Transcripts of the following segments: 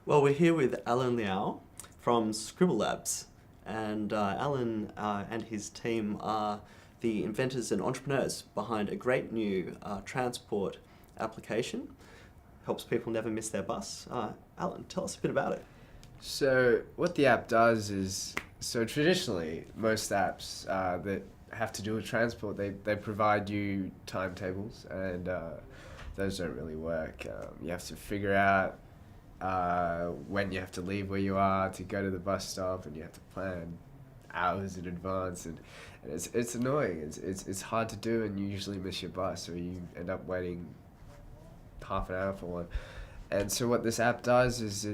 Well, we're here with Alan Liao from Scribble Labs, and Alan and his team are the inventors and entrepreneurs behind a great new transport application. Helps people never miss their bus. Alan, tell us a bit about it. So what the app does is, traditionally, most apps that have to do with transport, they provide you timetables, and those don't really work. You have to figure out when you have to leave where you are to go to the bus stop, and you have to plan hours in advance, and it's annoying. It's hard to do, and you usually miss your bus, or you end up waiting half an hour for one. And so what this app does is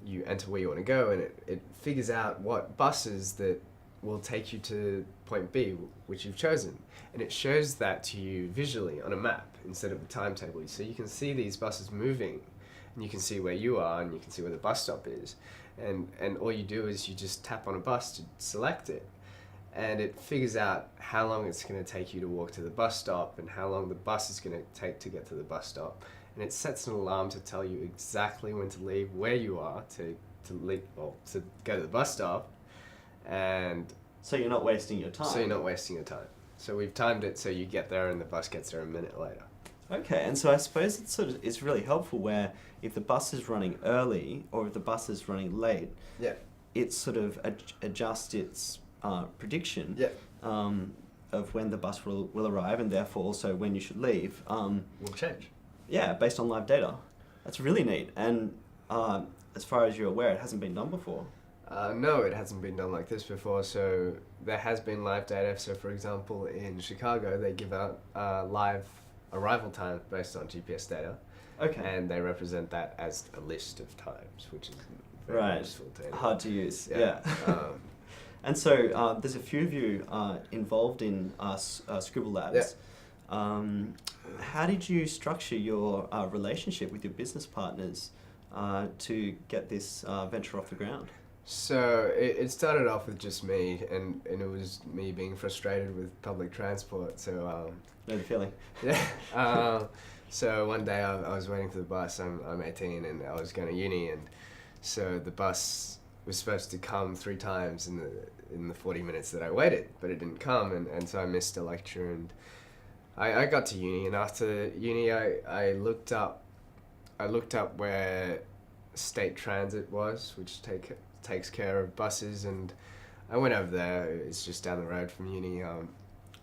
you enter where you want to go, and it figures out what buses that will take you to point B, which you've chosen. And it shows that to you visually on a map instead of a timetable. So you can see these buses moving, and you can see where you are, and you can see where the bus stop is. And all you do is you just tap on a bus to select it. And it figures out how long it's going to take you to walk to the bus stop, and how long the bus is going to take to get to the bus stop. And it sets an alarm to tell you exactly when to leave where you are to leave, or to go to the bus stop. And So you're not wasting your time. so you're not wasting your time. So we've timed it so you get there and the bus gets there a minute later. Okay, and so I suppose it's really helpful where if the bus is running early or if the bus is running late, Yeah. it sort of adjusts its prediction Yeah. of when the bus will arrive, and therefore also when you should leave. Will change. Yeah, based on live data. That's really neat. And as far as you're aware, it hasn't been done before. No, it hasn't been done like this before. So there has been live data. So for example, in Chicago, they give out live arrival time based on GPS data. Okay. And they represent that as a list of times, which is very useful data. Hard to use. Yeah. Um, And so there's a few of you involved in Scribble Labs. How did you structure your relationship with your business partners to get this venture off the ground? So it started off with just me, and it was me being frustrated with public transport. So Know the feeling. yeah. So one day I was waiting for the bus. I'm 18 and I was going to uni, and so the bus was supposed to come 3 times in the 40 minutes that I waited, but it didn't come, and so I missed a lecture, and I got to uni, and after uni I looked up where state transit was, which takes care of buses, and I went over there. It's just down the road from uni,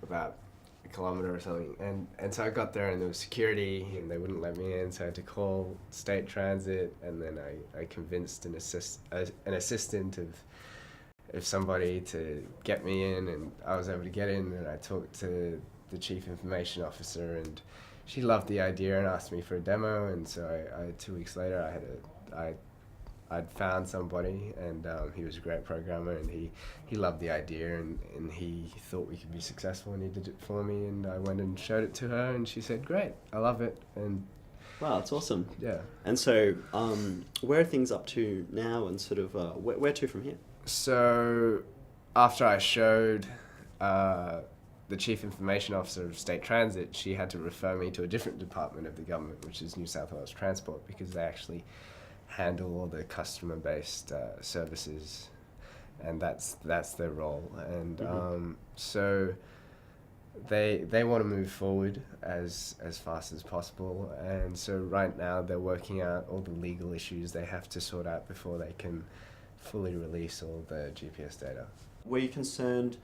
about a kilometer or something, and so I got there, and there was security, and they wouldn't let me in, so I had to call state transit, and then I convinced an assistant of somebody to get me in, and I was able to get in, and I talked to the chief information officer, and she loved the idea and asked me for a demo, and so I 2 weeks later I'd found somebody, and he was a great programmer, and he loved the idea, and he thought we could be successful, and he did it for me, and I went and showed it to her, and she said, great, I love it, and Wow, that's awesome. yeah. And so where are things up to now, and sort of where to from here? So after I showed the chief information officer of state transit, she had to refer me to a different department of the government, which is New South Wales Transport, because they actually handle all the customer-based services, and that's their role. And so they want to move forward as fast as possible, and so right now they're working out all the legal issues they have to sort out before they can fully release all the GPS data. Were you concerned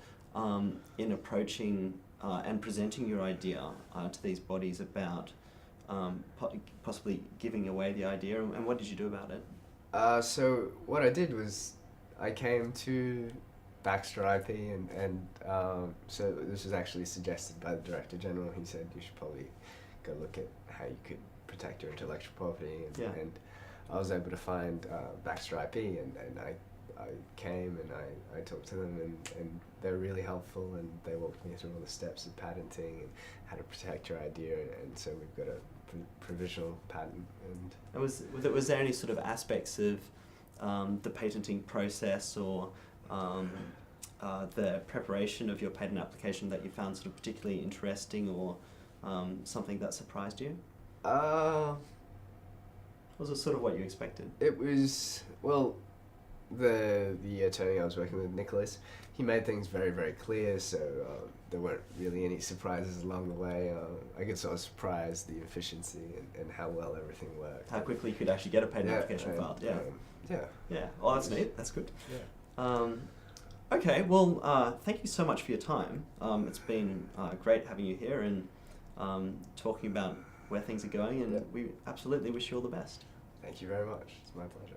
in approaching and presenting your idea to these bodies about possibly giving away the idea, and what did you do about it? So what I did was I came to Baxter IP, and so this was actually suggested by the Director General. He said you should probably go look at how you could protect your intellectual property, and I was able to find Baxter IP, and I came and I talked to them, and they're really helpful, and they walked me through all the steps of patenting and how to protect your idea, and so we've got a provisional patent. And was there any sort of aspects of the patenting process or the preparation of your patent application that you found sort of particularly interesting, or something that surprised you? Was it sort of what you expected? It was, well, the attorney I was working with, Nicholas, he made things very, very clear, so there weren't really any surprises along the way. I guess I was surprised the efficiency and how well everything worked. How quickly you could actually get a patent application filed. Yeah. Yeah. Oh, that's neat. That's good. Yeah. Okay, well, thank you so much for your time. It's been great having you here and talking about where things are going, and we absolutely wish you all the best. Thank you very much. It's my pleasure.